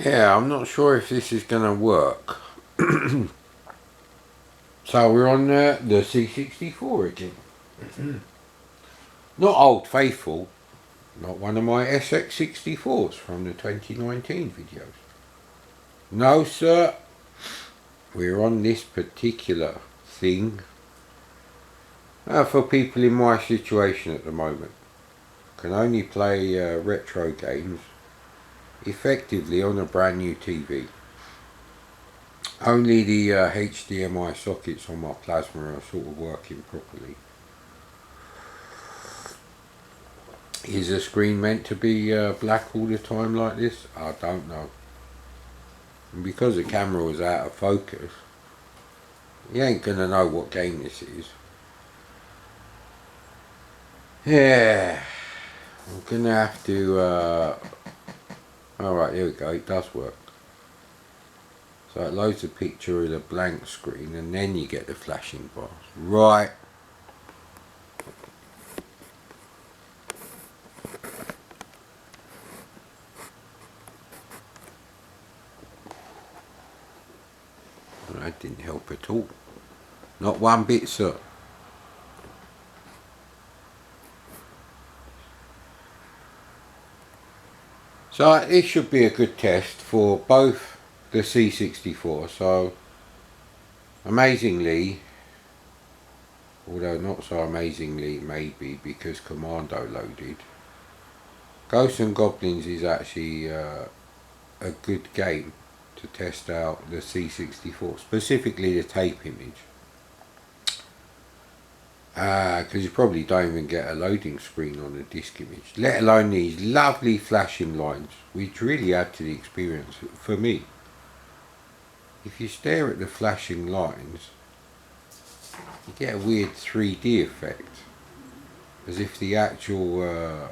Yeah, I'm not sure if this is going to work. So we're on the C64 again. Not Old Faithful, not one of my SX64s from the 2019 videos. No sir, we're on this particular thing for people in my situation at the moment. Can only play retro games effectively on a brand new TV. Only the HDMI sockets on my plasma are sort of working properly. Is the screen meant to be black all the time like this? I don't know. And because the camera was out of focus, you ain't gonna know what game this is. Yeah, I'm gonna have to. Alright, here we go. It does work. So it loads a picture of the blank screen, and then you get the flashing bars. Right. That didn't help at all. Not one bit, sir. So this should be a good test for both the C64. So amazingly, although not so amazingly maybe because Commodore loaded, Ghosts and Goblins is actually a good game to test out the C64, specifically the tape image. Because you probably don't even get a loading screen on the disc image, let alone these lovely flashing lines, which really add to the experience for me. If you stare at the flashing lines, you get a weird 3D effect, as if the actual,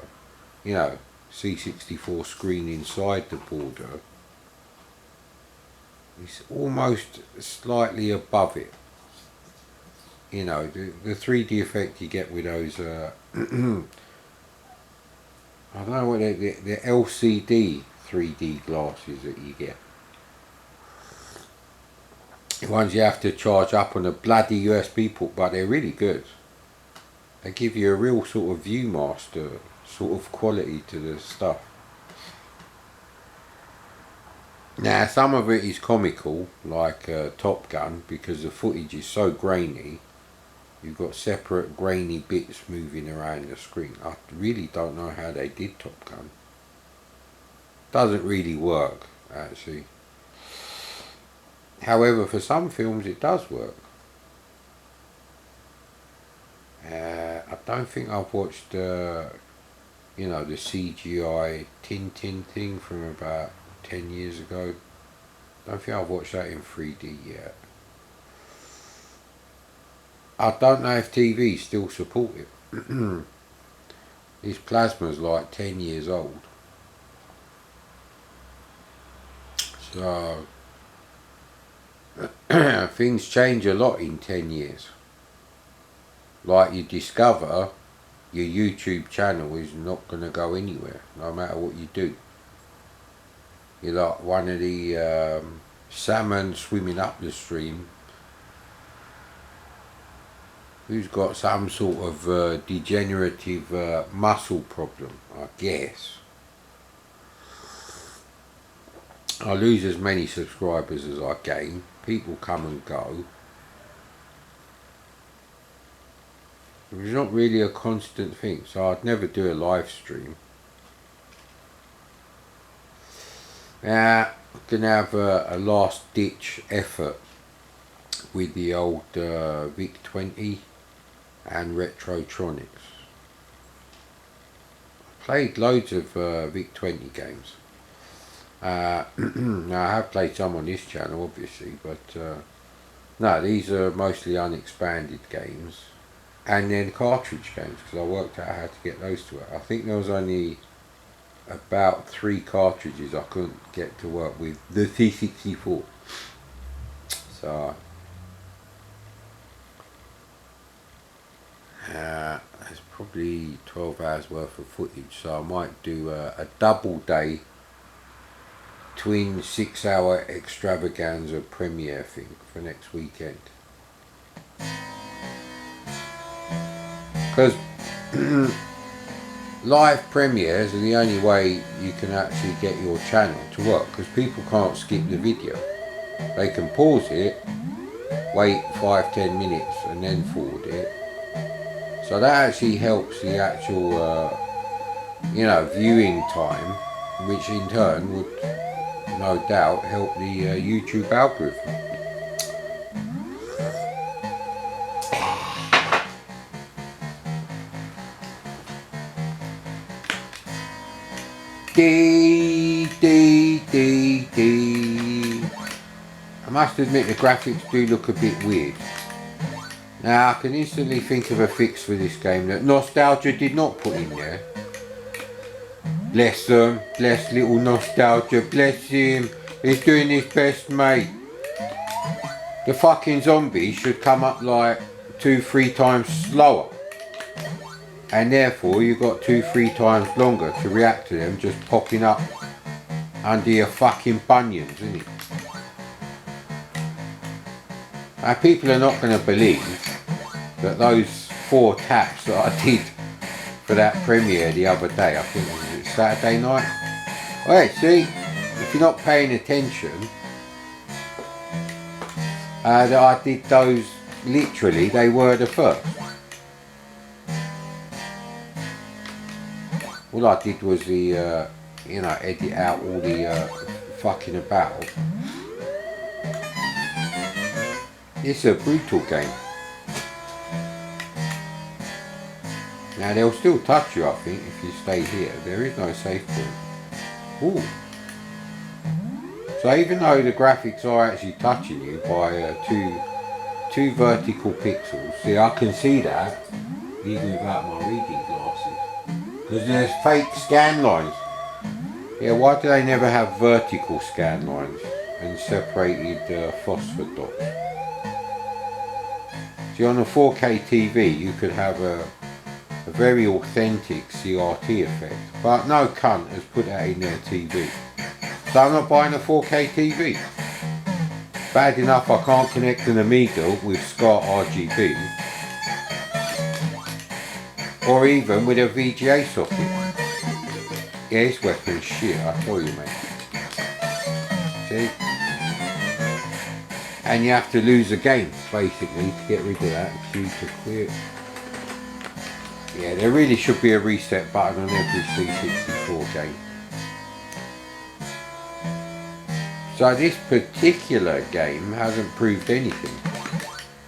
C64 screen inside the border is almost slightly above it. You know, the 3D effect you get with those, I don't know what the LCD 3D glasses that you get. The ones you have to charge up on a bloody USB port, but they're really good. They give you a real sort of Viewmaster sort of quality to the stuff. Now, some of it is comical, like Top Gun, because the footage is so grainy. You've got separate grainy bits moving around the screen. I really don't know how they did Top Gun. Doesn't really work, actually. However, for some films it does work. I don't think I've watched, the CGI Tintin thing from about 10 years ago. Don't think I've watched that in 3D yet. I don't know if TVs still support it. This plasma's like 10 years old. So things change a lot in 10 years. Like you discover your YouTube channel is not going to go anywhere, no matter what you do. You're like one of the salmon swimming up the stream who's got some sort of degenerative muscle problem, I guess. I lose as many subscribers as I gain. People come and go. It's not really a constant thing, so I'd never do a live stream. I'm gonna have a last ditch effort with the old VIC-20 and Retrotronics. I played loads of VIC-20 games. Now I have played some on this channel obviously, but no, these are mostly unexpanded games. And then cartridge games, because I worked out how to get those to work. I think there was only about 3 cartridges I couldn't get to work with the C64. So there's probably 12 hours worth of footage, so I might do a double day in-between 6-hour extravaganza premiere thing for next weekend. Because live premieres are the only way you can actually get your channel to work, because people can't skip the video. They can pause it, wait 5-10 minutes and then forward it. So that actually helps the actual viewing time, which in turn would no doubt help the YouTube algorithm. I must admit the graphics do look a bit weird. Now I can instantly think of a fix for this game that Nostalgia did not put in there. Bless them, bless little Nostalgia, bless him, he's doing his best, mate. The fucking zombies should come up like 2-3 times slower, and therefore you've got 2-3 times longer to react to them just popping up under your fucking bunions, isn't it? Now people are not going to believe that those 4 taps that I did for that premiere the other day, I think it was Saturday night. Well, see, if you're not paying attention, that I did those, literally, they were the first. All I did was the, edit out all the fucking about. It's a brutal game. Now they'll still touch you, I think, if you stay here. There is no safe point. Ooh. So even though the graphics are actually touching you by two vertical pixels, see, I can see that even without my reading glasses, because there's fake scan lines. Yeah, why do they never have vertical scan lines and separated phosphor dots? See, on a 4K TV you could have a very authentic CRT effect, but no cunt has put that in their TV. So I'm not buying a 4K TV. Bad enough I can't connect an Amiga with SCART RGB, or even with a VGA socket. Yeah, this weapon's shit, I tell you, mate. See? And you have to lose a game, basically, to get rid of that. Choose to quit. Yeah, there really should be a reset button on every C64 game. So this particular game hasn't proved anything.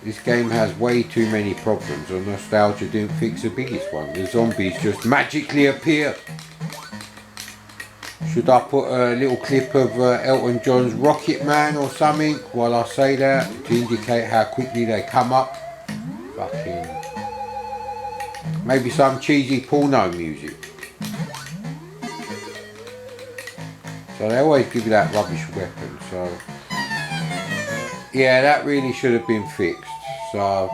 This game has way too many problems, and Nostalgia didn't fix the biggest one. The zombies just magically appear. Should I put a little clip of Elton John's Rocket Man or something while I say that, to indicate how quickly they come up? Fucking... maybe some cheesy porno music. So they always give you that rubbish weapon, so... yeah, that really should have been fixed, so...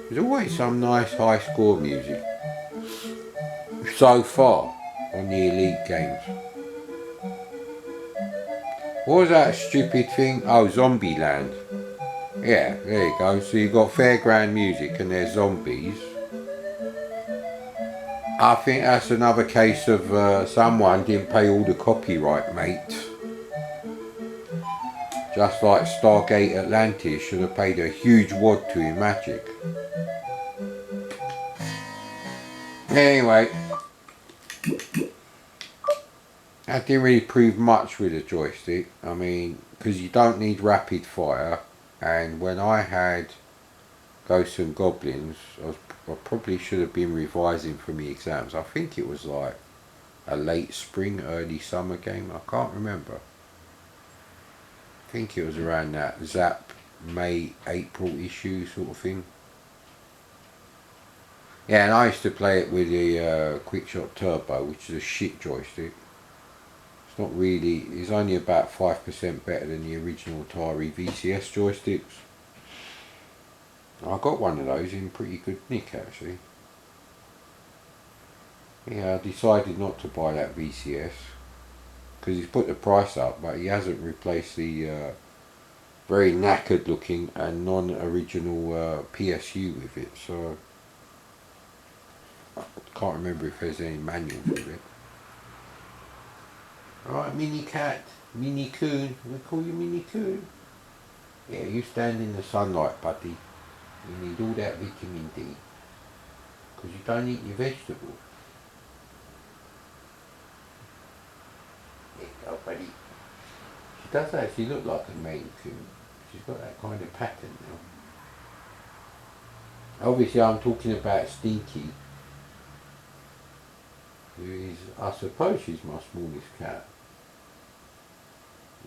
there's always some nice high score music so far on the Elite games. What was that stupid thing? Oh, Zombieland. Yeah, there you go. So you've got fairground music and there's zombies. I think that's another case of someone didn't pay all the copyright, mate. Just like Stargate Atlantis should have paid a huge wad to Imagic. Anyway, that didn't really prove much with the joystick. I mean, because you don't need rapid fire, and when I had Ghosts and Goblins, I probably should have been revising for my exams. I think it was like a late spring, early summer game. I can't remember. I think it was around that Zap May, April issue sort of thing. Yeah, and I used to play it with the Quickshot Turbo, which is a shit joystick. It's not really, it's only about 5% better than the original Atari VCS joysticks. I got one of those in pretty good nick actually. Yeah, I decided not to buy that VCS because he's put the price up, but he hasn't replaced the very knackered looking and non-original PSU with it, so I can't remember if there's any manuals with it. Alright, Mini Cat, Mini Coon, we call you Mini Coon. Yeah, you stand in the sunlight, buddy. You need all that vitamin D because you don't eat your vegetables. There you go, buddy. She does actually look like a Maine Coon. She's got that kind of pattern now. Obviously, I'm talking about Stinky, who is, I suppose she's my smallest cat.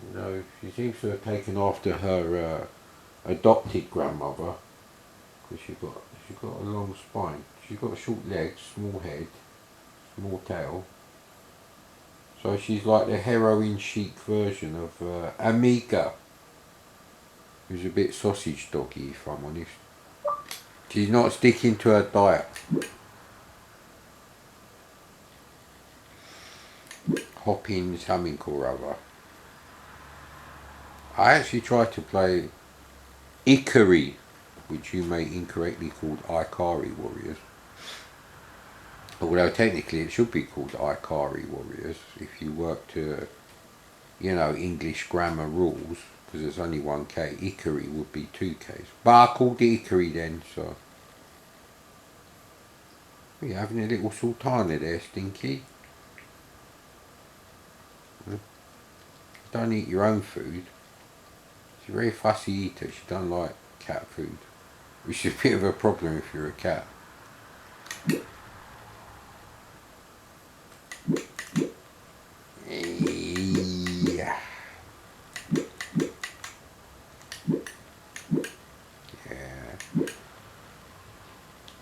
You know, she seems to have taken after her adopted grandmother because she's got a long spine. She's got short legs, small head, small tail. So she's like the heroin chic version of Amiga, who's a bit sausage doggy, if I'm honest. She's not sticking to her diet. Hopping something or other. I actually tried to play Ikari, which you may incorrectly call Ikari Warriors. Although technically it should be called Ikari Warriors if you work to, you know, English grammar rules, because there's only one K. Ikari would be two Ks. But I called it Ikari then, so. You're having a little sultana there, Stinky. Don't eat your own food. She's a very fussy eater. She don't like cat food, which is a bit of a problem if you're a cat.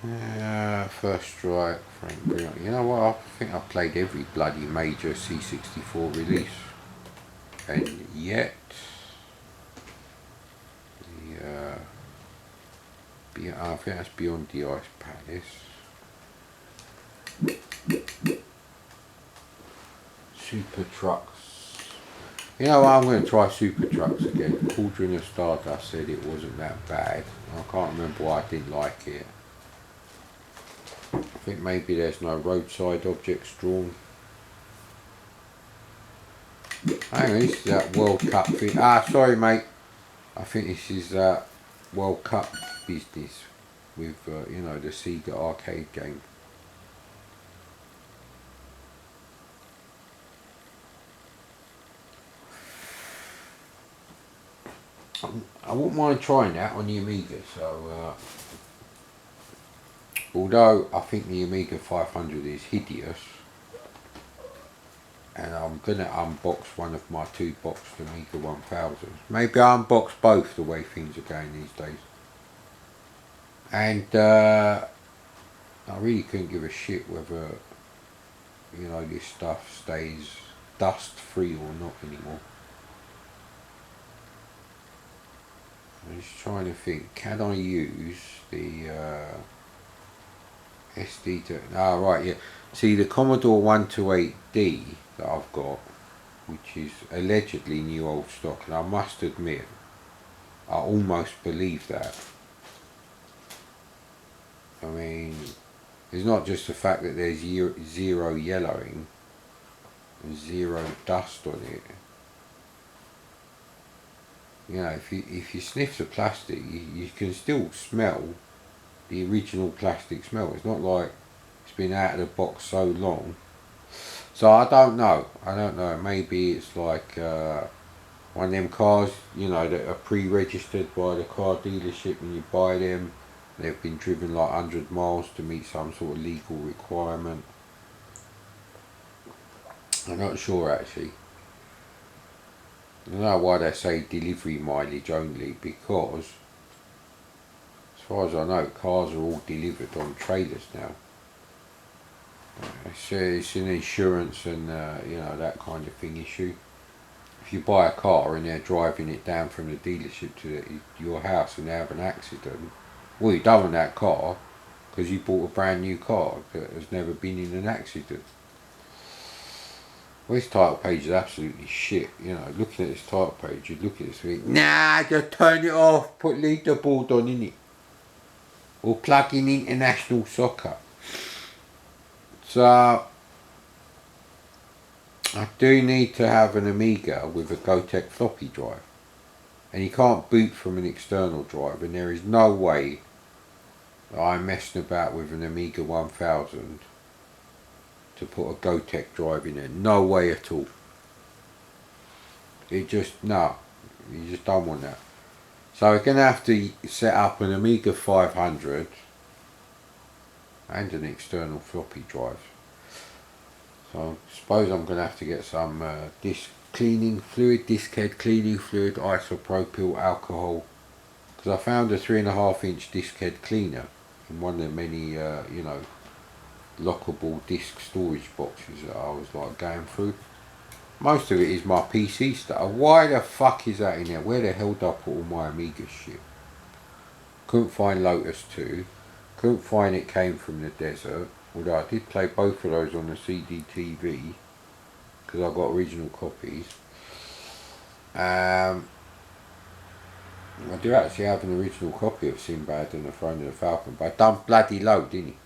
Yeah. First strike, Frank Brion. You know what? I think I've played every bloody major C64 release, and yet I think that's Beyond the Ice Palace. Super Trucks. You know what? I'm going to try Super Trucks again. Cauldron of Stardust said it wasn't that bad. I can't remember why I didn't like it. I think maybe there's no roadside objects drawn. Hang on, this is that World Cup thing. Ah, sorry mate. I think this is that World Cup business with, you know, the Sega arcade game. I wouldn't mind trying that on the Amiga, so although I think the Amiga 500 is hideous, and I'm gonna unbox one of my two boxed Amiga 1000s. Maybe I'll unbox both the way things are going these days. And I really couldn't give a shit whether, you know, this stuff stays dust free or not anymore. I'm just trying to think, can I use the SD to... Ah, right, yeah. See, the Commodore 128D that I've got, which is allegedly new old stock, and I must admit, I almost believe that. I mean, it's not just the fact that there's zero yellowing and zero dust on it. You know, if you sniff the plastic, you can still smell the original plastic smell. It's not like it's been out of the box so long. So I don't know. Maybe it's like one of them cars, you know, that are pre-registered by the car dealership and you buy them. They've been driven like 100 miles to meet some sort of legal requirement. I'm not sure actually. I don't know why they say delivery mileage only, because as far as I know, cars are all delivered on trailers now. It's an insurance and you know, that kind of thing issue. If you buy a car and they're driving it down from the dealership to your house and they have an accident, well, you don't want that car, because you bought a brand new car that has never been in an accident. Well, this title page is absolutely shit, you know. Looking at this title page, you'd look at this and think, nah, just turn it off, put leaderboard on in it. Or plug in international soccer. So, I do need to have an Amiga with a Gotek floppy drive. And you can't boot from an external drive, and there is no way that I'm messing about with an Amiga 1000 to put a Gotek drive in there. No way at all. It just, no, you just don't want that. So we're going to have to set up an Amiga 500 and an external floppy drive. So I suppose I'm going to have to get some disk cleaning fluid, disk head cleaning fluid, isopropyl alcohol, because I found a 3.5 inch disk head cleaner in one of the many, you know, lockable disk storage boxes that I was like going through. Most of it is my PC stuff. Why the fuck is that in there? Where the hell did I put all my Amiga shit? Couldn't find Lotus 2. Couldn't find It Came From the Desert. Although I did play both of those on the CD-TV, because I got original copies. I do actually have an original copy of Sinbad and the Throne of the Falcon, but I done bloody low, didn't he?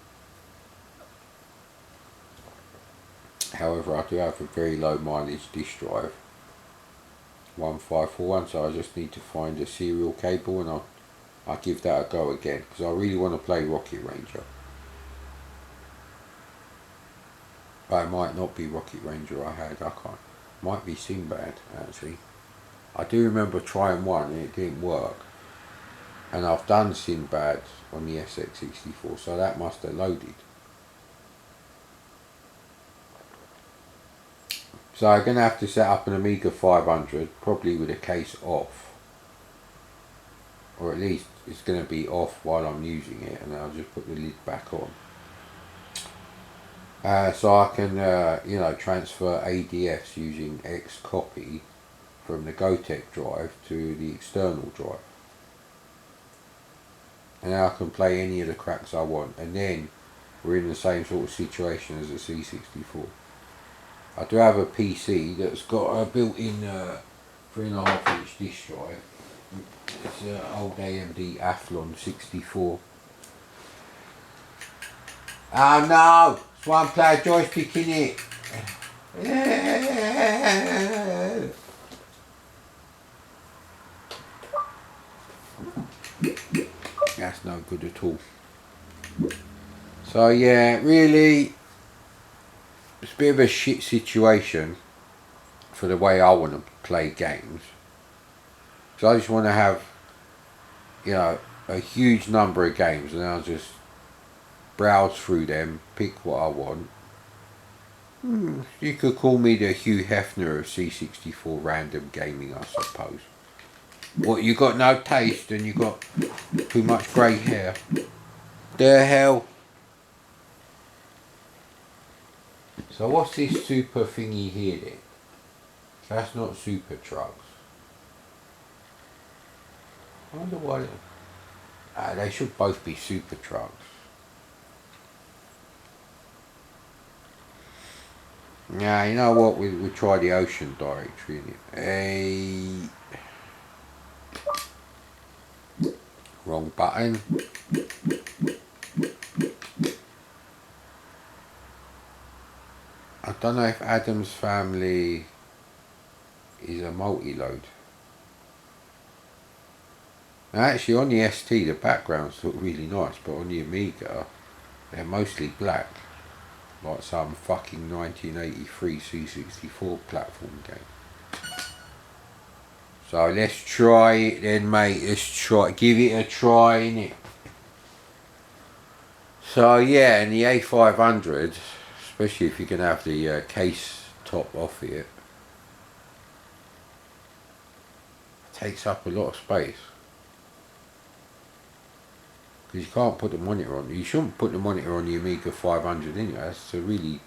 However, I do have a very low mileage disk drive, 1541, so I just need to find a serial cable and I'll give that a go again, because I really want to play Rocket Ranger. But it might not be Rocket Ranger I can't. Might be Sinbad, actually. I do remember trying one and it didn't work. And I've done Sinbad on the SX64, so that must have loaded. So I'm going to have to set up an Amiga 500, probably with a case off. Or at least it's going to be off while I'm using it, and I'll just put the lid back on. So I can, you know, transfer ADFs using Xcopy from the Gotek drive to the external drive. And now I can play any of the cracks I want, and then we're in the same sort of situation as the C64. I do have a PC that's got a built-in 3.5 inch disk drive. It's an old AMD Athlon 64. Oh no! It's one player joystick in it! That's no good at all. So yeah, really, it's a bit of a shit situation for the way I want to play games. So I just want to have, you know, a huge number of games, and I'll just browse through them, pick what I want. You could call me the Hugh Hefner of C64 random gaming, I suppose. What, you got no taste and you got too much grey hair? The hell? So what's this super thingy here then? That's not super trucks. I wonder why they should both be super trucks. Yeah, you know what? We'll try the ocean directory in it. Wrong button. I don't know if Adam's Family is a multi-load. Now actually on the ST the backgrounds look really nice, but on the Amiga they're mostly black. Like some fucking 1983 C64 platform game. So let's try it then, mate. Give it a try, innit? So yeah, and the A500, especially if you can have the case top off it, takes up a lot of space. Because you can't put the monitor on. You shouldn't put the monitor on the Amiga 500 anyway. That's a really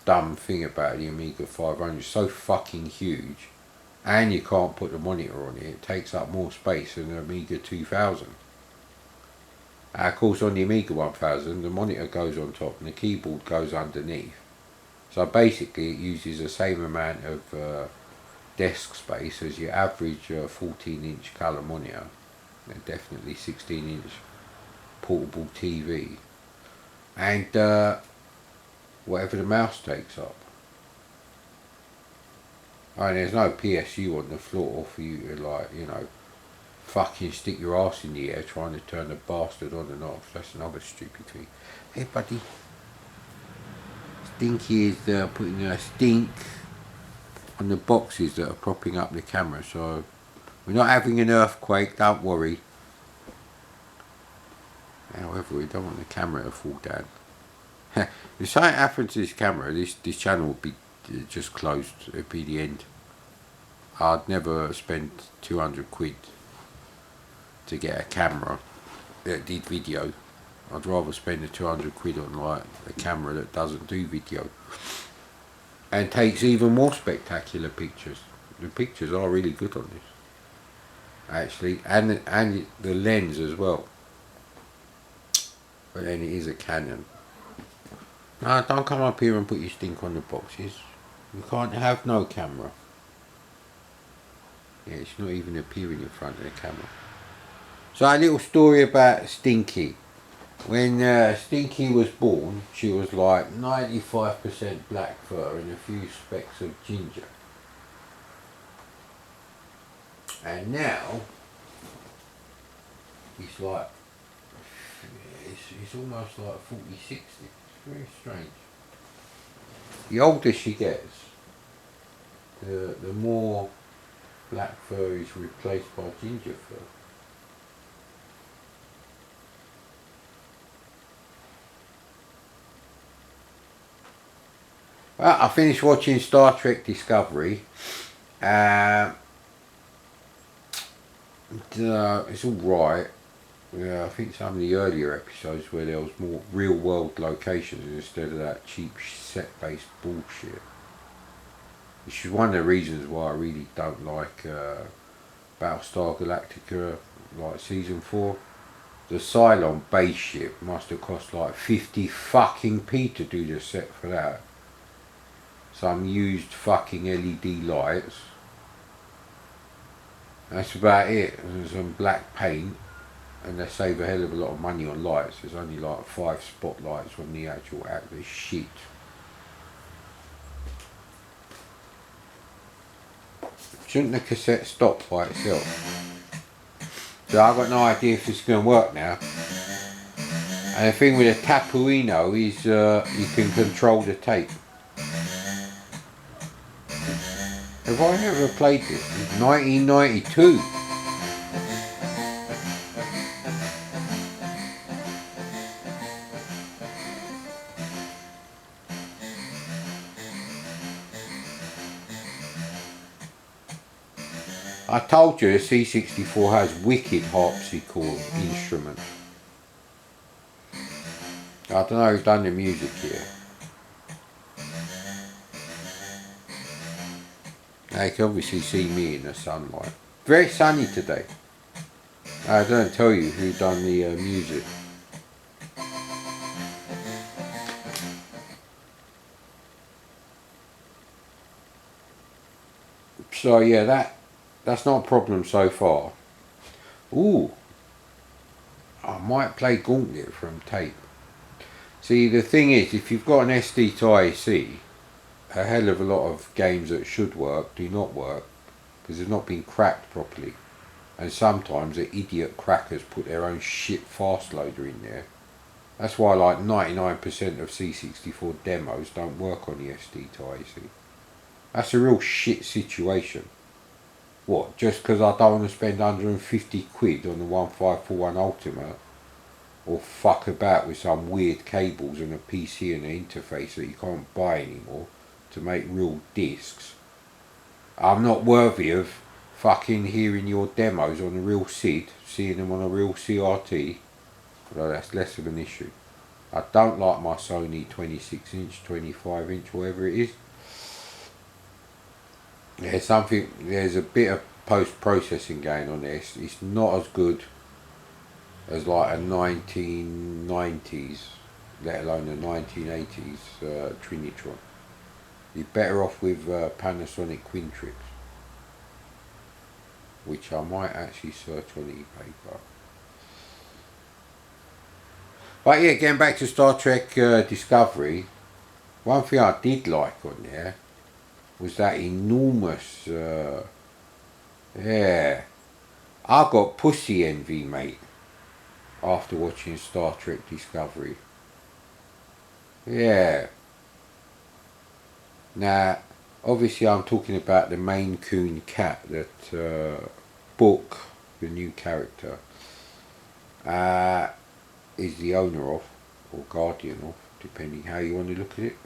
dumb thing about the Amiga 500. It's so fucking huge, and you can't put the monitor on it. It takes up more space than the Amiga 2000. Of course on the Amiga 1000 the monitor goes on top and the keyboard goes underneath. So basically it uses the same amount of desk space as your average 14-inch colour monitor. And definitely 16-inch portable TV. And whatever the mouse takes up. And there's no PSU on the floor for you to, like, you know, fucking stick your ass in the air trying to turn the bastard on and off. That's another stupid thing. Hey buddy, Stinky is putting a stink on the boxes that are propping up the camera, so we're not having an earthquake, don't worry. However, we don't want the camera to fall down. If something happened to this camera, this channel would be just closed. It'd be the end. I'd never spend 200 quid to get a camera that did video. I'd rather spend the 200 quid on, like, a camera that doesn't do video and takes even more spectacular pictures. The pictures are really good on this, actually, and the lens as well. But then it is a Canon. No, don't come up here and put your stink on the boxes. You can't have no camera. Yeah, it's not even appearing in front of the camera. So a little story about Stinky. When Stinky was born, she was like 95% black fur and a few specks of ginger. And now, it's like, it's almost like 40, 60. It's very strange. The older she gets, the more black fur is replaced by ginger fur. Well, I finished watching Star Trek Discovery. It's alright. Yeah, I think some of the earlier episodes where there was more real world locations instead of that cheap set based bullshit. Which is one of the reasons why I really don't like Battlestar Galactica, like season 4. The Cylon base ship must have cost like 50 fucking p to do the set for that. Some used fucking LED lights. That's about it. And some black paint. And they save a hell of a lot of money on lights. There's only like 5 spotlights on the actual actor shit. Shouldn't the cassette stop by itself? So I've got no idea if it's going to work now. And the thing with a Tapuino is you can control the tape. Have I ever played this? It's 1992. I told you the C64 has wicked harpsichord instruments. I don't know who's done the music here. They can obviously see me in the sunlight. Very sunny today. I don't tell you who done the music. So yeah, that's not a problem so far. Ooh, I might play Gauntlet from tape. See, the thing is, if you've got an SD to IC, a hell of a lot of games that should work do not work because they've not been cracked properly, and sometimes the idiot crackers put their own shit fast loader in there. That's why like 99% of C64 demos don't work on the SD to IC. That's a real shit situation. What, just because I don't want to spend 150 quid on the 1541 Ultimate, or fuck about with some weird cables and a PC and an interface that you can't buy anymore to make real discs? I'm not worthy of fucking hearing your demos on a real SID, seeing them on a real CRT. Although that's less of an issue. I don't like my Sony 26-inch, 25-inch, whatever it is. There's a bit of post-processing going on there. It's not as good as like a 1990s, let alone a 1980s Trinitron. You're better off with Panasonic Quintrix, which I might actually search on eBay. But yeah, getting back to Star Trek Discovery, one thing I did like on there was that enormous, yeah, I got pussy envy, mate, after watching Star Trek Discovery. Yeah. Now, obviously I'm talking about the Maine Coon cat that Book, the new character, is the owner of, or guardian of, depending how you want to look at it.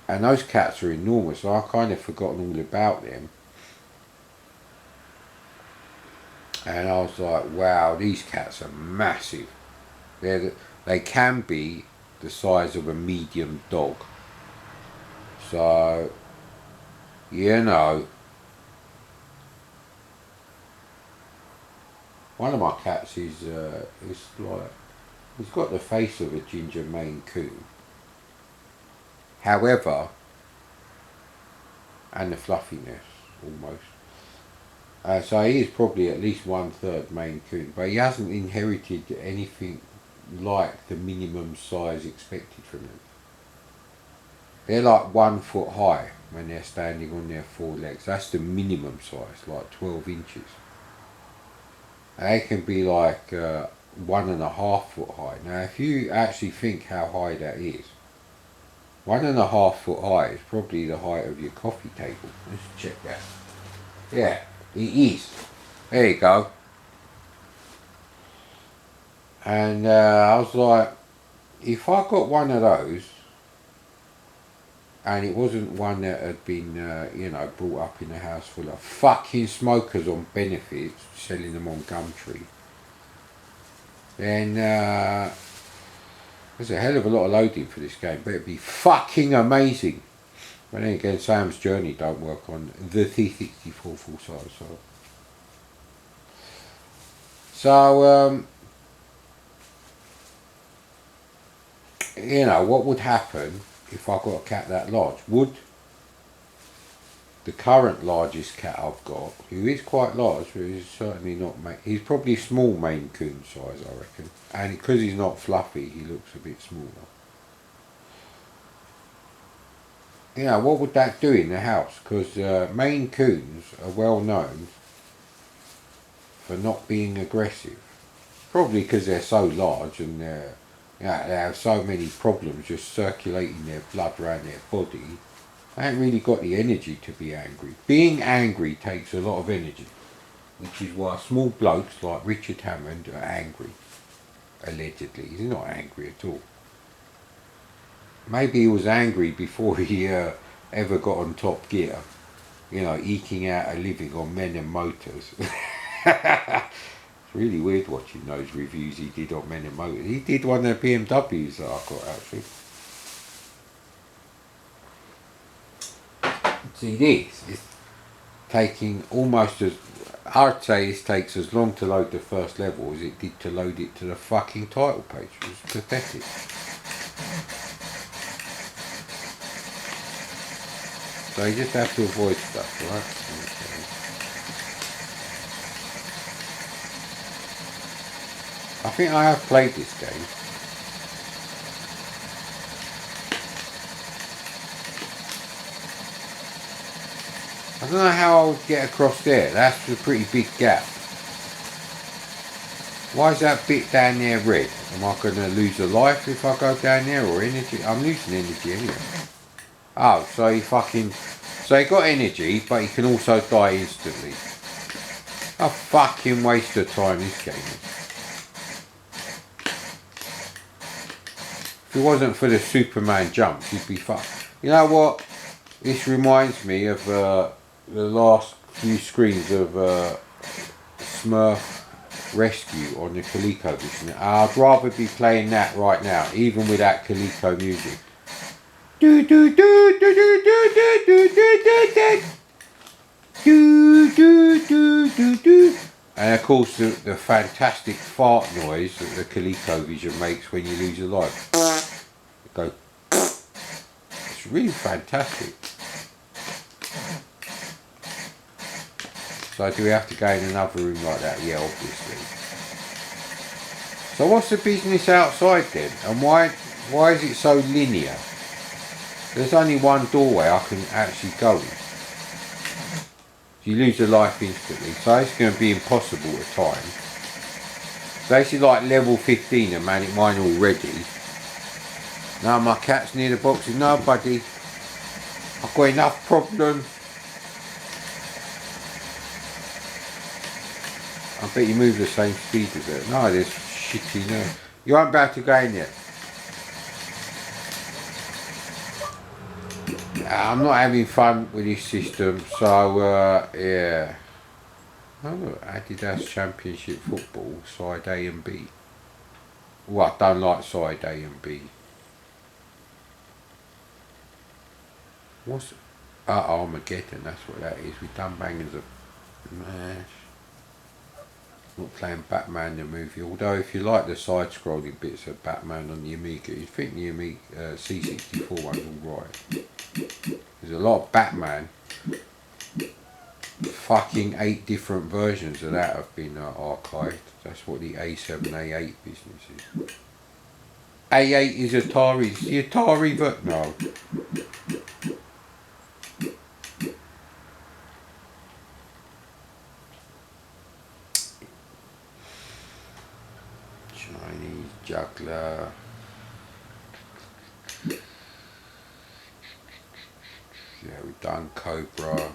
And those cats are enormous, so I've kind of forgotten all about them. And I was like, wow, these cats are massive. They can be the size of a medium dog. So, you know, one of my cats is like, he's got the face of a ginger Maine Coon. However, and the fluffiness almost. So he is probably at least 1/3 Maine Coon, but he hasn't inherited anything like the minimum size expected from them. They're like 1 foot high when they're standing on their 4 legs. That's the minimum size, like 12 inches. And they can be like 1.5 foot high. Now, if you actually think how high that is, 1.5 foot high is probably the height of your coffee table. Let's check that. Yeah, it is. There you go. And I was like, if I got one of those, and it wasn't one that had been, brought up in a house full of fucking smokers on benefits, selling them on Gumtree, then there's a hell of a lot of loading for this game, but it'd be fucking amazing. But then again, Sam's Journey don't work on the T64 full size. So what would happen if I got a cat that large? Would the current largest cat I've got, who is quite large, but he's certainly not, he's probably small Maine Coon size, I reckon. And because he's not fluffy, he looks a bit smaller. What would that do in the house? Because Maine Coons are well known for not being aggressive. Probably because they're so large and they have so many problems just circulating their blood around their body. They ain't really got the energy to be angry. Being angry takes a lot of energy, which is why small blokes like Richard Hammond are angry. Allegedly, he's not angry at all. Maybe he was angry before he ever got on Top Gear, eking out a living on Men and Motors. It's really weird watching those reviews he did on Men and Motors. He did one of the BMWs that I got, actually. See, this is taking almost as, I'd say this takes as long to load the first level as it did to load it to the fucking title page. It was pathetic. So you just have to avoid stuff, right? Okay. I think I have played this game. I don't know how I would get across there. That's a pretty big gap. Why is that bit down there red? Am I going to lose a life if I go down there, or energy? I'm losing energy anyway. Oh, so he got energy, but he can also die instantly. A fucking waste of time this game is. If it wasn't for the Superman jumps, he'd be fucked. You know what? This reminds me of the last few screens of Smurf Rescue on the ColecoVision. I'd rather be playing that right now, even with that Coleco music. Do do do do do do do do do do do do do do do do. And And of course the fantastic fart noise that the ColecoVision makes when you lose a light. It goes, it's really fantastic. So do we have to go in another room like that? Yeah, obviously. So what's the business outside then? And why is it so linear? There's only one doorway I can actually go in. You lose a life instantly, so it's going to be impossible at times. So this is like level 15 of Manic Mine already. Now my cat's near the boxes. No buddy, I've got enough problems. I bet you move the same speed as it. No, there's shitty no. You aren't about to go in yet. I'm not having fun with this system, so yeah. Oh look, Adidas Championship Football, side A and B. Well, I don't like side A and B. What's Armageddon, that's what that is. We've done bangers of mash. Not playing Batman the movie, although if you like the side-scrolling bits of Batman on the Amiga, you'd think the Amiga C64 one's alright. There's a lot of Batman. Fucking 8 different versions of that have been archived. That's what the A7, A8 business is. A8 is Atari's. The Atari, but no. Chinese juggler. Yeah, we've done Cobra.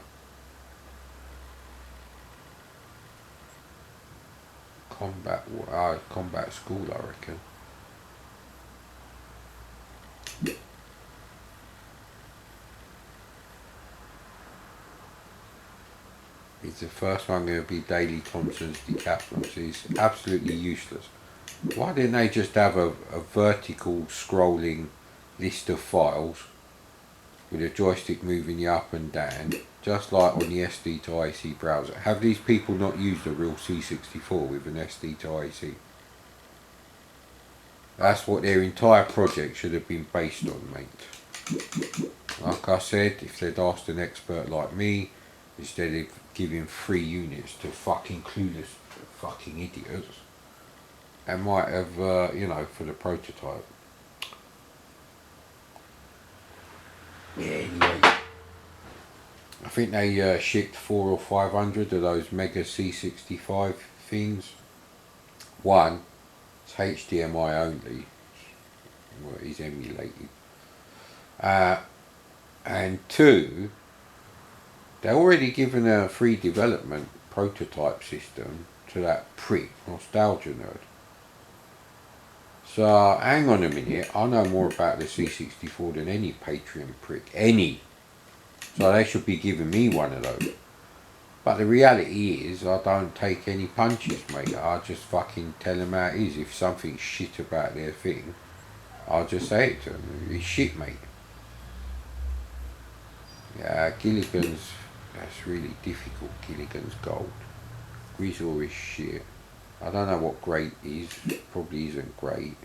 Combat School, I reckon. Is the first one going to be Daley Thompson's Decathlon? It's absolutely useless. Why didn't they just have a vertical scrolling list of files with a joystick moving you up and down, just like on the SD to IC browser? Have these people not used a real C64 with an SD to IC? That's what their entire project should have been based on, mate. Like I said, if they'd asked an expert like me, instead of giving 3 units to fucking clueless fucking idiots, and might have, you know, for the prototype. Yeah, anyway. I think they shipped 400 or 500 of those Mega C65 things. One, it's HDMI only. Well, it is emulated. And 2, they're already given a free development prototype system to that prick, Nostalgia Nerd. So, hang on a minute, I know more about the C64 than any Patreon prick. Any. So they should be giving me one of those. But the reality is, I don't take any punches, mate. I just fucking tell them how it is. If something's shit about their thing, I'll just say it to them. It's shit, mate. Yeah, Gilligan's, that's really difficult, Gilligan's Gold. Grizzle is shit. I don't know what great is. Probably isn't great.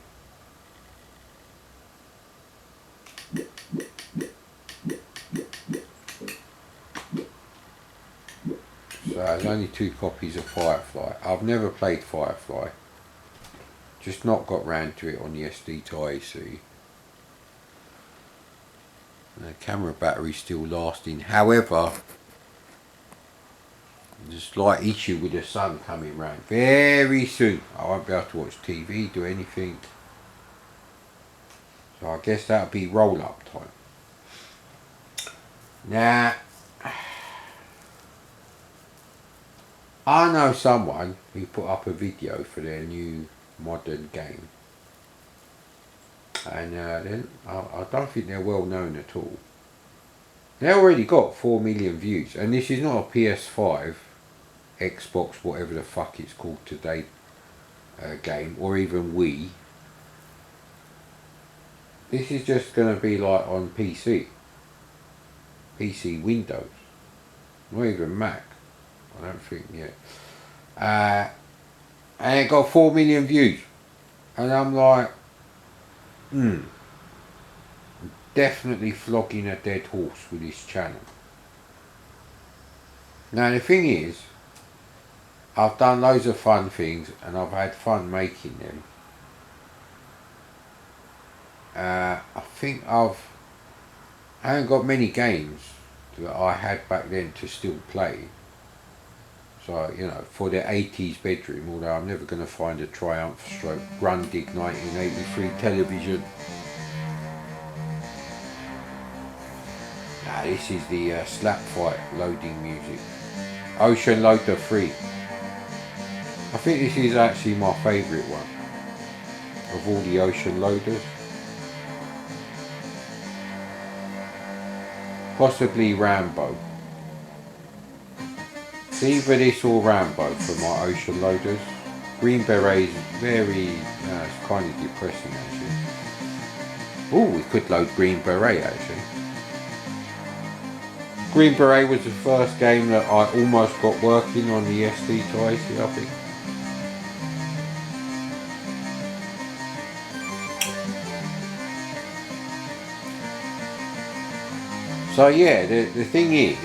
So there's only 2 copies of Firefly. I've never played Firefly. Just not got round to it on the SD to IC. The camera battery's still lasting. However, there's a slight issue with the sun coming round. Very soon I won't be able to watch TV, do anything. So I guess that'll be roll-up time. Now, I know someone who put up a video for their new modern game. And then I don't think they're well known at all. They already got 4 million views, and this is not a PS5, Xbox, whatever the fuck it's called today, game, or even Wii. This is just going to be like on PC Windows, not even Mac, I don't think yet. and it got 4 million views, and I'm like, definitely flogging a dead horse with this channel. Now the thing is, I've done loads of fun things and I've had fun making them. I think I haven't got many games that I had back then to still play. So, you know, for the 80s bedroom, although I'm never going to find a Triumph stroke Grundig 1983 television. Nah, this is the slap fight loading music. Ocean Loader 3. I think this is actually my favourite one of all the Ocean Loaders. Possibly Rambo. It's either this or Rambo for my Ocean Loaders. Green Beret's very, it's kind of depressing actually. Oh, we could load Green Beret actually. Green Beret was the first game that I almost got working on the SD to AC, I think. So yeah, the thing is,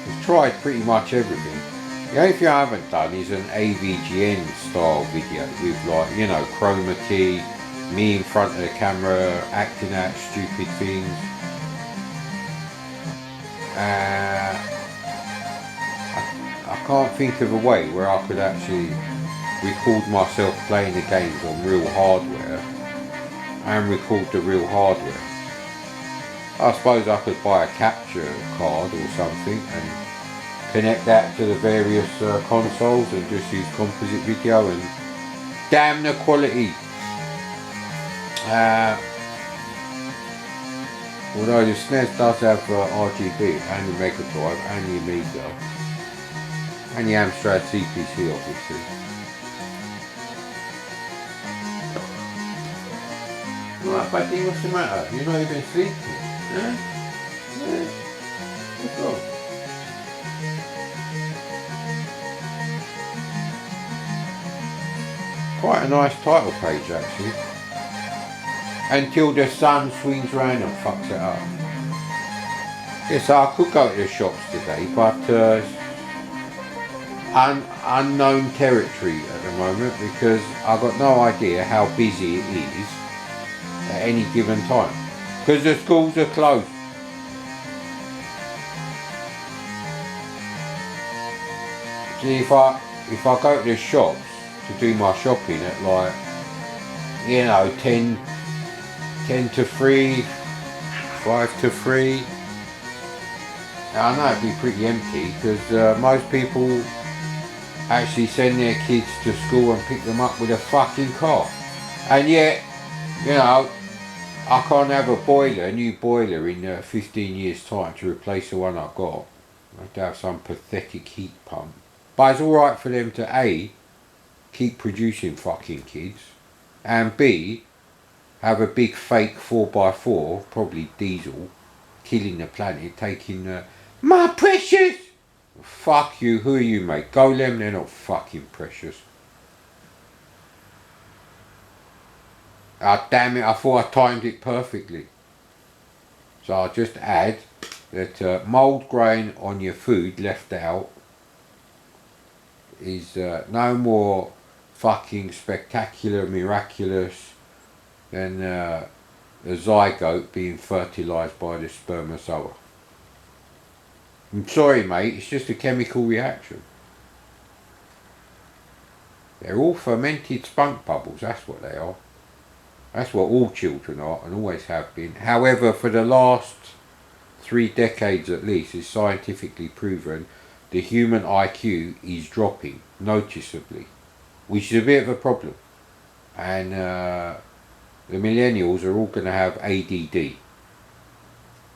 we've tried pretty much everything. The only thing I haven't done is an AVGN style video with, like, you know, chroma key, me in front of the camera acting out stupid things. I can't think of a way where I could actually record myself playing the games on real hardware and record the real hardware. I suppose I could buy a capture card or something and connect that to the various consoles and just use composite video, and damn the quality. Although the SNES does have RGB and the Mega Drive and the Amiga and the Amstrad CPC obviously. Right, buddy, what's the matter? You're not even sleeping? Huh? What's wrong? Quite a nice title page actually. Until the sun swings round and fucks it up. Yes, I could go to the shops today, but unknown territory at the moment because I've got no idea how busy it is at any given time. Because the schools are closed. See, if I go to the shops to do my shopping at, like, you know, 10 to 3, 5 to 3, I know it'd be pretty empty because most people actually send their kids to school and pick them up with a fucking car. And yet, you know, I can't have a new boiler in 15 years time to replace the one I've got. I have to have some pathetic heat pump. But it's alright for them to A, keep producing fucking kids, and B, have a big fake 4x4, probably diesel, killing the planet, taking my precious! Fuck you, who are you, mate? Golem, they're not fucking precious. Ah, damn it, I thought I timed it perfectly. So I'll just add that mould grain on your food left out is no more fucking spectacular, miraculous than a zygote being fertilised by the spermatozoa. I'm sorry, mate, it's just a chemical reaction. They're all fermented spunk bubbles, that's what they are. That's what all children are and always have been. However, for the last 3 decades at least, it's scientifically proven the human IQ is dropping noticeably, which is a bit of a problem. And the millennials are all going to have ADD.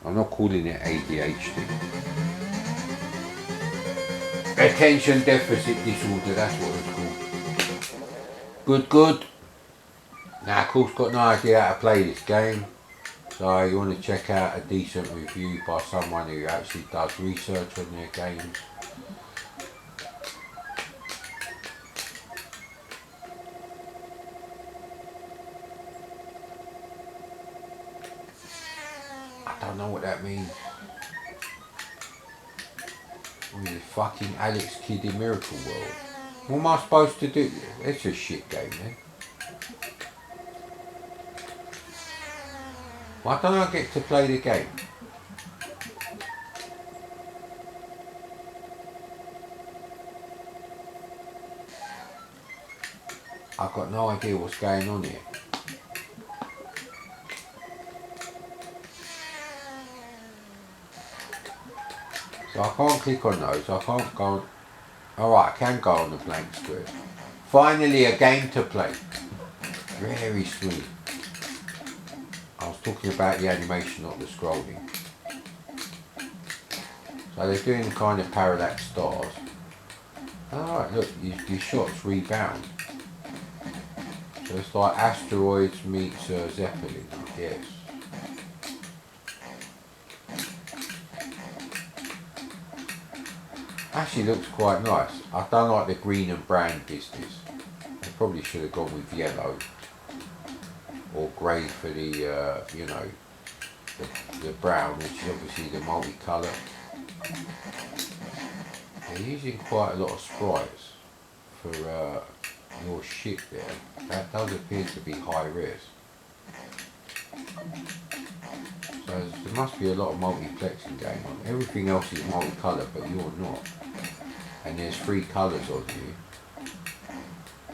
I'm not calling it ADHD. Attention deficit disorder, that's what it's called. Good. Now, of course, got no idea how to play this game. So you want to check out a decent review by someone who actually does research on their games. don't know what that means. Oh, you fucking Alex Kidd in Miracle World. What am I supposed to do? It's a shit game then. Why don't I get to play the game? I've got no idea what's going on here. So I can't click on those, I can't go on. Alright, I can go on the blank square. Finally a game to play. Very sweet. I was talking about the animation, not the scrolling. So they're doing kind of parallax stars. Alright, look, your shots rebound. So it's like asteroids meets Zeppelin, I guess. Actually looks quite nice. I don't like the green and brown business. I probably should have gone with yellow or grey for the, you know, the brown, which is obviously the multicolour. They're using quite a lot of sprites for your shit there. That does appear to be high res. So there must be a lot of multiplexing going on. Everything else is multicolour, but you're not. And there's 3 colours on you.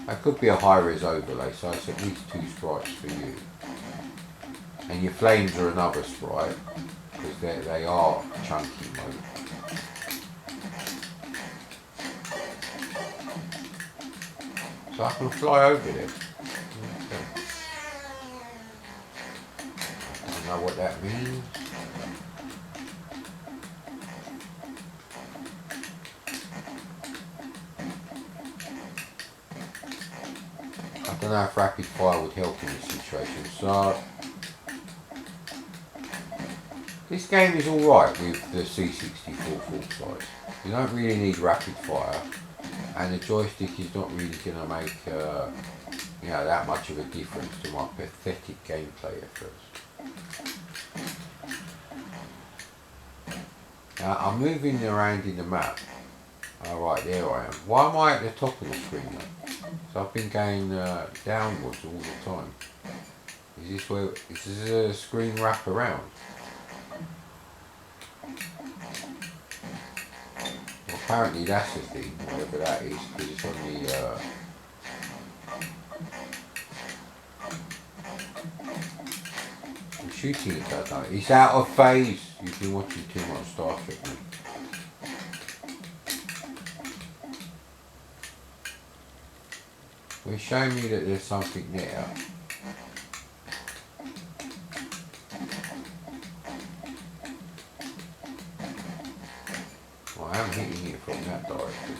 That could be a high res overlay, so it's at least 2 sprites for you. And your flames are another sprite, because they are chunky mode. So I can fly over them. I don't know what that means. I don't know if rapid fire would help in this situation. So this game is alright with the C64 full size. You don't really need rapid fire, and the joystick is not really going to make you know, that much of a difference to my pathetic gameplay efforts. Now I'm moving around in the map. Alright, there I am. Why am I at the top of the screen though? So I've been going downwards all the time. Is this a screen wrap around? Well, apparently that's the thing, whatever that is, because it's on the I'm shooting it, I don't know. It's out of phase. You've been watching too much Star Trek, mate. Well, it's showing me that there's something there. Well, I am hitting it from that direction.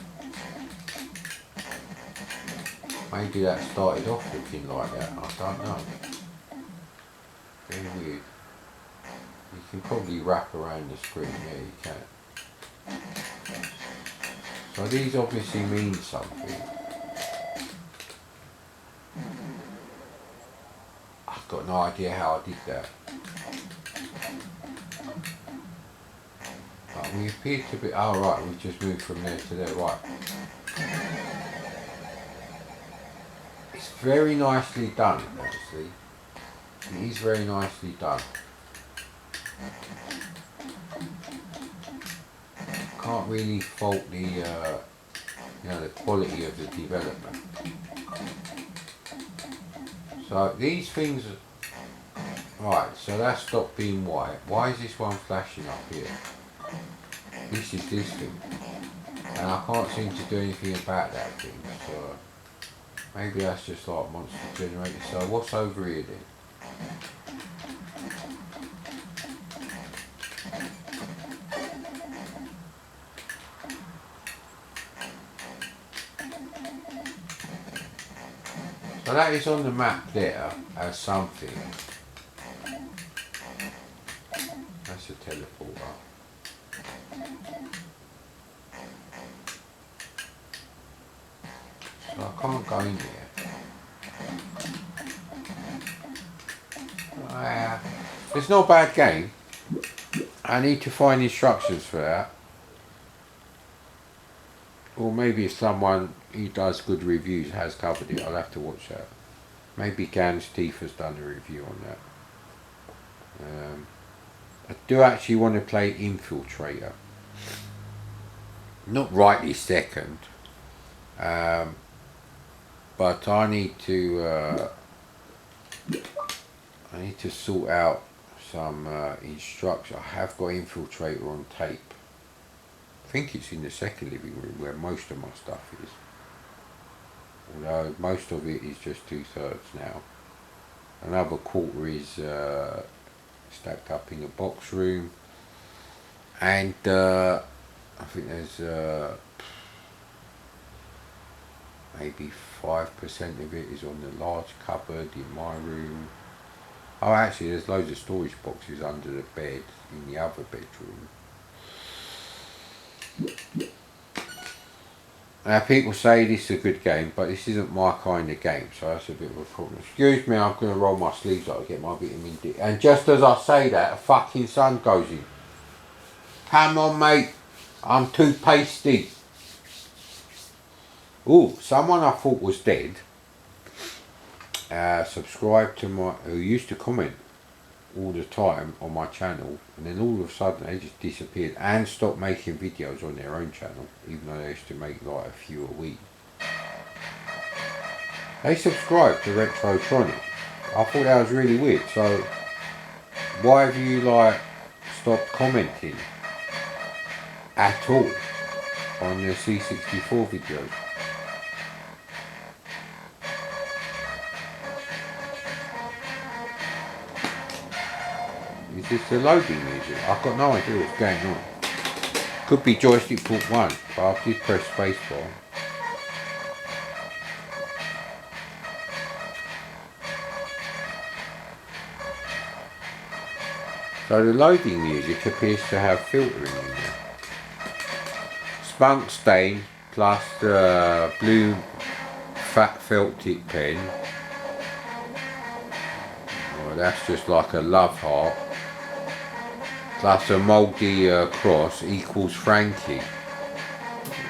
Maybe that started off looking like that, I don't know. Very weird. You can probably wrap around the screen, yeah you can. So these obviously mean something. I've got no idea how I did that. But we appear to be, oh right, we've just moved from there to there, right. It's very nicely done, actually. It is very nicely done. Can't really fault the, you know, the quality of the development. So these things, right, so that stopped being white. Why is this one flashing up here? This is this thing. And I can't seem to do anything about that thing, so maybe that's just like monster generated. So what's over here then? So that is on the map there as something. That's a teleporter. So I can't go in there. It's not a bad game. I need to find instructions for that. Or maybe if someone who does good reviews has covered it, I'll have to watch that. Maybe Gans Teeth has done a review on that. I do actually want to play Infiltrator. Not right this second. But I need to sort out some instructions. I have got Infiltrator on tape. I think it's in the second living room where most of my stuff is. Although most of it is just 2/3 now. Another quarter is stacked up in the box room. And I think there's maybe 5% of it is on the large cupboard in my room. Oh, actually there's loads of storage boxes under the bed in the other bedroom. Now people say this is a good game, but this isn't my kind of game, so that's a bit of a problem. Excuse me, I'm going to roll my sleeves up to get my vitamin D. And just as I say that, a fucking sun goes in. Come on mate, I'm too pasty. Ooh, someone I thought was dead subscribed to my, who used to comment all the time on my channel, and then all of a sudden they just disappeared and stopped making videos on their own channel, even though they used to make like a few a week. They subscribed to Retrotronic. I thought that was really weird. So why have you like stopped commenting at all on the C64 videos? Is this the loading music? I've got no idea what's going on. Could be joystick port 1, but I did press spacebar. So the loading music appears to have filtering in there. Spunk stain plus the blue fat felt tip pen. Oh, that's just like a love heart. Plus a mouldy cross equals Frankie.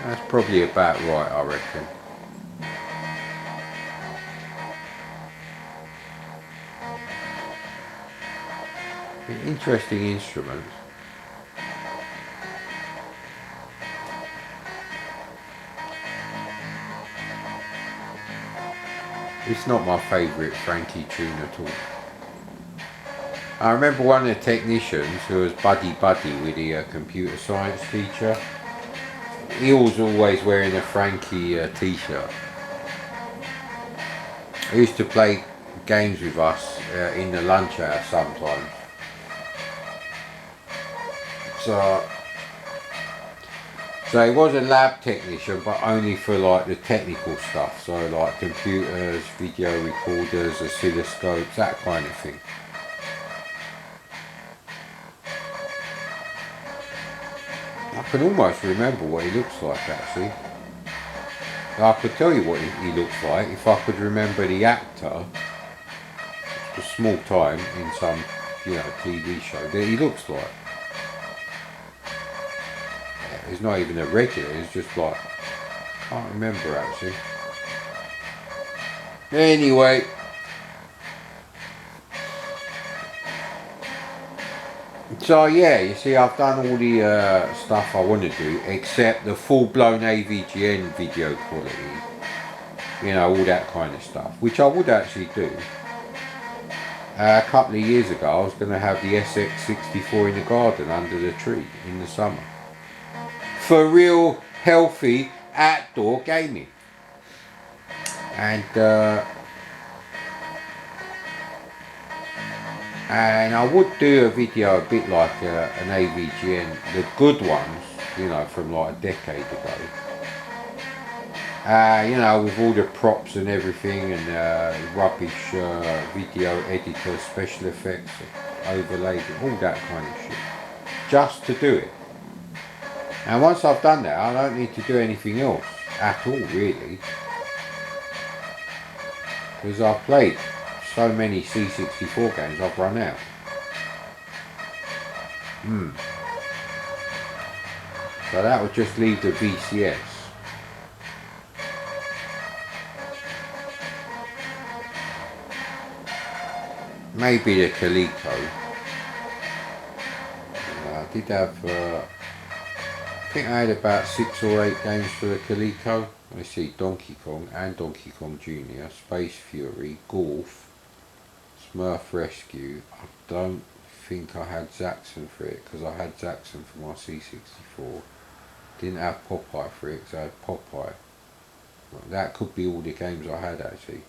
That's probably about right, I reckon. Interesting instrument. It's not my favourite Frankie tune at all. I remember one of the technicians who was buddy with the computer science teacher. He was always wearing a Frankie t-shirt. He used to play games with us in the lunch hour sometimes. So he was a lab technician, but only for like the technical stuff. So like computers, video recorders, oscilloscopes, that kind of thing. I can almost remember what he looks like actually. I could tell you what he looks like if I could remember the actor, a small time in some, TV show that he looks like. He's not even a regular, he's just like, I can't remember actually. Anyway. So yeah, you see I've done all the stuff I want to do, except the full-blown AVGN video quality. All that kind of stuff, which I would actually do. A couple of years ago I was going to have the SX64 in the garden under the tree in the summer. For real healthy outdoor gaming. And I would do a video a bit like an AVGN, the good ones, from like a decade ago. With all the props and everything and rubbish video editor, special effects, overlaid, all that kind of shit. Just to do it. And once I've done that, I don't need to do anything else at all, really. Because I've played so many C64 games, I've run out. So that would just leave the VCS. Maybe the Coleco. I did have, I think I had about 6 or 8 games for the Coleco. Let's see, Donkey Kong and Donkey Kong Jr., Space Fury, Golf, Smurf Rescue. I don't think I had Zaxxon for it, because I had Zaxxon for my C64. Didn't have Popeye for it, because I had Popeye. That could be all the games I had actually.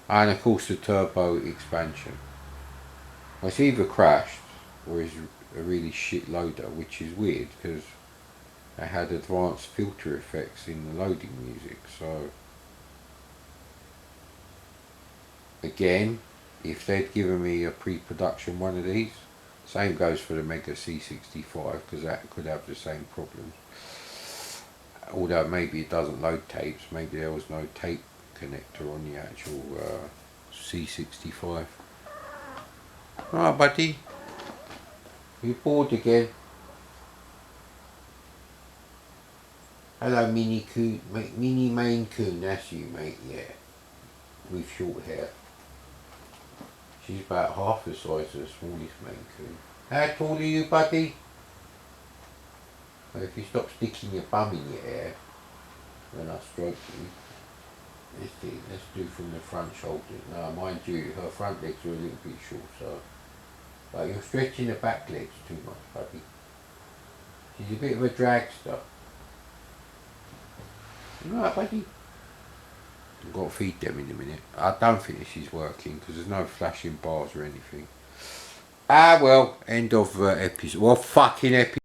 And of course the Turbo expansion. Well, it's either crashed or is a really shit loader, which is weird because it had advanced filter effects in the loading music. So again, if they'd given me a pre-production one of these, same goes for the Mega C65, because that could have the same problems. Although maybe it doesn't load tapes, maybe there was no tape connector on the actual C65. Alright buddy, you bored again? Hello Mini Coon, Mini Maine Coon, that's you mate, yeah. With short hair. She's about half the size of the smallest Maine Coon. How tall are you buddy? Well, if you stop sticking your bum in your hair when I stroke you, let's do from the front shoulders. Now mind you, her front legs are a little bit short, so but you're stretching the back legs too much, buddy. She's a bit of a dragster. Alright buddy? I've got to feed them in a minute. I don't think this is working because there's no flashing bars or anything. Ah well, end of episode. Well, fucking episode.